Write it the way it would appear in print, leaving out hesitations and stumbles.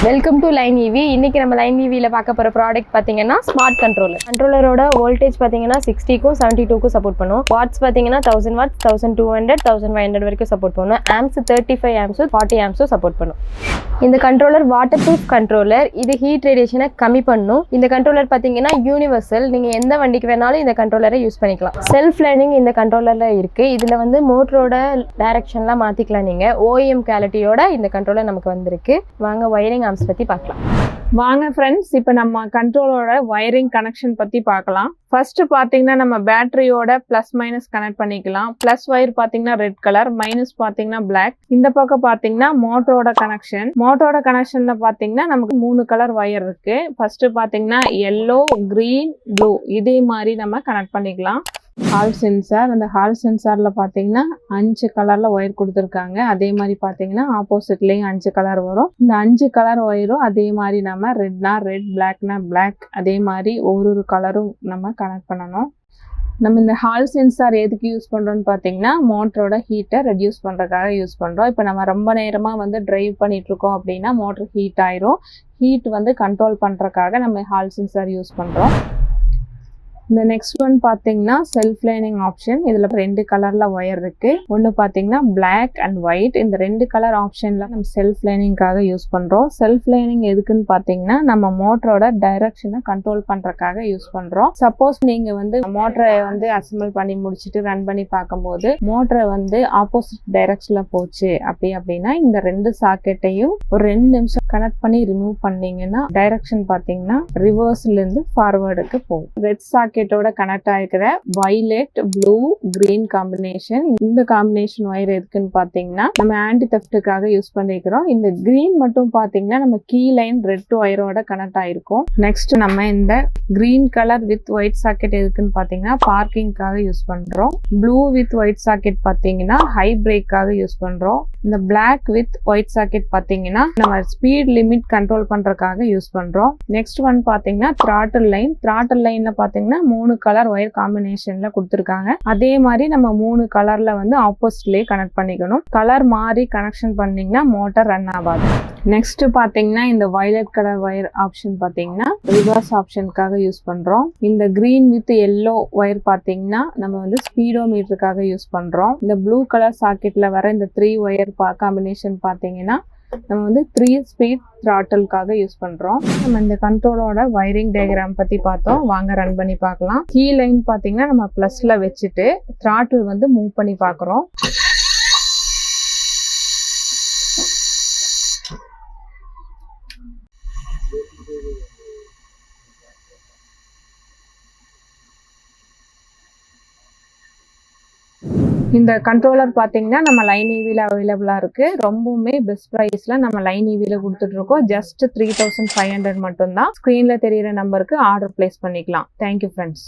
Welcome to line இவி. இன்னைக்கு நம்ம line இவியில் பார்க்க போகிற ப்ராடக்ட் பார்த்தீங்கன்னா ஸ்மார்ட் கண்ட்ரோலர். கண்ட்ரோலரோட வோல்டேஜ் பார்த்தீங்கன்னா 60க்கும் 72க்கும் சப்போர்ட் பண்ணும். வாட்ஸ் பார்த்தீங்கன்னா 1000 வாட்ஸ், 1200, 1500 வரைக்கும் சப்போர்ட் பண்ணும். ஆம்ஸ் 35 ஆம்ஸ், 40 ஆம்ஸும் சப்போர்ட் பண்ணும். இந்த கண்ட்ரோலர் வாட்டர் ப்ரூஃப் கண்ட்ரோலர். இது ஹீட் ரேடியேஷனை கம்மி பண்ணும். இந்த கண்ட்ரோலர் பார்த்தீங்கன்னா யூனிவர்சல். நீங்கள் எந்த வண்டிக்கு வேணாலும் இந்த கண்ட்ரோலரை யூஸ் பண்ணிக்கலாம். செல்ஃப் லேர்னிங் இந்த கண்ட்ரோலரில் இருக்குது. இதில் வந்து மோட்டரோட டைரக்ஷன்லாம் மாற்றிக்கலாம். நீங்கள் ஓஎம் குவாலிட்டியோட இந்த கண்ட்ரோலர் நமக்கு வந்திருக்கு. வாங்க வயரிங் ஆம்ஸ் பற்றி பார்க்கலாம். வாங்க ஃப்ரெண்ட்ஸ், இப்போ நம்ம கண்ட்ரோலோட வயரிங் கனெக்ஷன் பற்றி பார்க்கலாம். ஃபர்ஸ்ட் பார்த்தீங்கன்னா நம்ம பேட்டரியோட ப்ளஸ் மைனஸ் கனெக்ட் பண்ணிக்கலாம். ப்ளஸ் வயர் பார்த்தீங்கன்னா ரெட் கலர், மைனஸ் பார்த்தீங்கன்னா பிளாக். இந்த பக்கம் பார்த்தீங்கன்னா மோட்டரோட கனெக்ஷன். மோட்டரோட கனெக்ஷன்ல பார்த்தீங்கன்னா நமக்கு 3 கலர் வயர் இருக்கு. ஃபர்ஸ்ட் பார்த்தீங்கன்னா எல்லோ, கிரீன், ப்ளூ இதே மாதிரி நம்ம கனெக்ட் பண்ணிக்கலாம். Hall sensor. அந்த ஹால் சென்சார்ல பாத்தீங்கன்னா 5 கலர்ல ஒயர் கொடுத்துருக்காங்க. அதே மாதிரி பாத்தீங்கன்னா ஆப்போசிட்லயும் 5 கலர் வரும். இந்த 5 கலர் ஒயரும் அதே மாதிரி நம்ம ரெட்னா ரெட், பிளாக்னா பிளாக் அதே மாதிரி ஒரு கலரும் நம்ம கனெக்ட் பண்ணணும். நம்ம இந்த ஹால் சென்சார் எதுக்கு யூஸ் பண்றோம்னு பாத்தீங்கன்னா மோட்டரோட ஹீட்டை ரெடியூஸ் பண்றதுக்காக யூஸ் பண்றோம். இப்போ நம்ம ரொம்ப நேரமா வந்து டிரைவ் பண்ணிட்டு இருக்கோம் அப்படின்னா மோட்டர் ஹீட் ஆயிரும். ஹீட் வந்து கண்ட்ரோல் பண்றதுக்காக நம்ம ஹால் சென்சார் யூஸ் பண்றோம். இந்த நெக்ஸ்ட் ஒன் பார்த்தீங்கன்னா செல்ஃப் லைனிங் ஆப்ஷன். இதில் 2 கலரில் ஒயர் இருக்குது. ஒன்று பார்த்தீங்கன்னா பிளாக் அண்ட் ஒயிட். இந்த 2 கலர் ஆப்ஷனில் நம்ம செல்ஃப் லைனிங்காக யூஸ் பண்ணுறோம். செல்ஃப் லைனிங் எதுக்குன்னு பார்த்தீங்கன்னா நம்ம மோட்டரோட டைரக்ஷனை கண்ட்ரோல் பண்ணுறதுக்காக யூஸ் பண்ணுறோம். சப்போஸ் நீங்கள் வந்து மோட்டரை வந்து அசம்பிள் பண்ணி முடிச்சுட்டு ரன் பண்ணி பார்க்கும்போது மோட்டரை வந்து ஆப்போசிட் டைரக்ஷனில் போச்சு அப்படின்னா இந்த 2 சாக்கெட்டையும் ஒரு 2 நிமிஷம் கனெக்ட் பண்ணி ரிமூவ் பண்ணீங்கன்னா டைரக்ஷன் பார்த்தீங்கன்னா ரிவர்ஸ்லேருந்து ஃபார்வர்டுக்கு போகும். ரெட் சாக்கெட் கனெக்ட் ஆகிக்கிற வயலட், ப்ளூ, கிரீன் காம்பினேஷன். இந்த காம்பினேஷன் ஒயர் எதுக்குன்னு பாத்தீங்கன்னா நம்ம ஆன்டி தெஃப்ட்டுக்காக யூஸ் பண்ணிக்கிறோம். இந்த கிரீன் மட்டும் பாத்தீங்கன்னா நம்ம கீ லைன் ரெட் ஒயரோட கனெக்ட் ஆயிருக்கும். நெக்ஸ்ட் நம்ம இந்த green colour with white socket எதுக்குன்னு பாத்தீங்கன்னா பார்க்கிங்காக யூஸ் பண்றோம். ப்ளூ வித் ஒயிட் சாக்கெட் பாத்தீங்கன்னா ஹை பிரேக்காக யூஸ் பண்றோம். இந்த பிளாக் வித் ஒயிட் சாக்கெட் பாத்தீங்கன்னா நம்ம ஸ்பீட் லிமிட் கண்ட்ரோல் பண்றதுக்காக யூஸ் பண்றோம். நெக்ஸ்ட் ஒன் பாத்தீங்கன்னா த்ராட்டில் லைன். த்ராட்டில் லைன்ல பாத்தீங்கன்னா 3 கலர் ஒயர் காம்பினேஷன்ல கொடுத்துருக்காங்க. அதே மாதிரி நம்ம 3 கலர்ல வந்து ஆப்போசிட்லயே கனெக்ட் பண்ணிக்கணும். கலர் மாறி கனெக்ஷன் பண்ணீங்கன்னா மோட்டார் ரன் ஆகாது. நெக்ஸ்ட் பாத்தீங்கன்னா இந்த வயலட் கலர் ஒயர் ஆப்ஷன் பாத்தீங்கன்னா ரிவர்ஸ் ஆப்ஷனுக்காக யூஸ் பண்றோம். இந்த கிரீன் வித் எல்லோ ஒயர் பாத்தீங்கன்னா நம்ம வந்து ஸ்பீடோ மீட்டருக்காக யூஸ் பண்றோம். இந்த ப்ளூ கலர் சாக்கெட்ல வர இந்த 3 ஒயர் காம்பினேஷன் பாத்தீங்கன்னா நம்ம வந்து 3 ஸ்பீட் த்ராட்டலுக்காக யூஸ் பண்றோம். நம்ம இந்த கண்ட்ரோலோட வயரிங் டயக்ராம் பத்தி பார்த்தோம். வாங்க ரன் பண்ணி பார்க்கலாம். கீ லைன் பாத்தீங்கன்னா நம்ம பிளஸ்ல வச்சுட்டு த்ராட்டில் வந்து மூவ் பண்ணி பார்க்குறோம். இந்த கண்ட்ரோலர் பார்த்தீங்கன்னா நம்ம லைன் ஈவியில் அவைலபிளாக இருக்குது. ரொம்பவுமே பெஸ்ட் ப்ரைஸில் நம்ம லைன் ஈவியில் கொடுத்துட்ருக்கோம். ஜஸ்ட் 3500 மட்டும்தான். ஸ்க்ரீனில் தெரிகிற நம்பருக்கு ஆர்டர் பிளேஸ் பண்ணிக்கலாம். Thank you friends.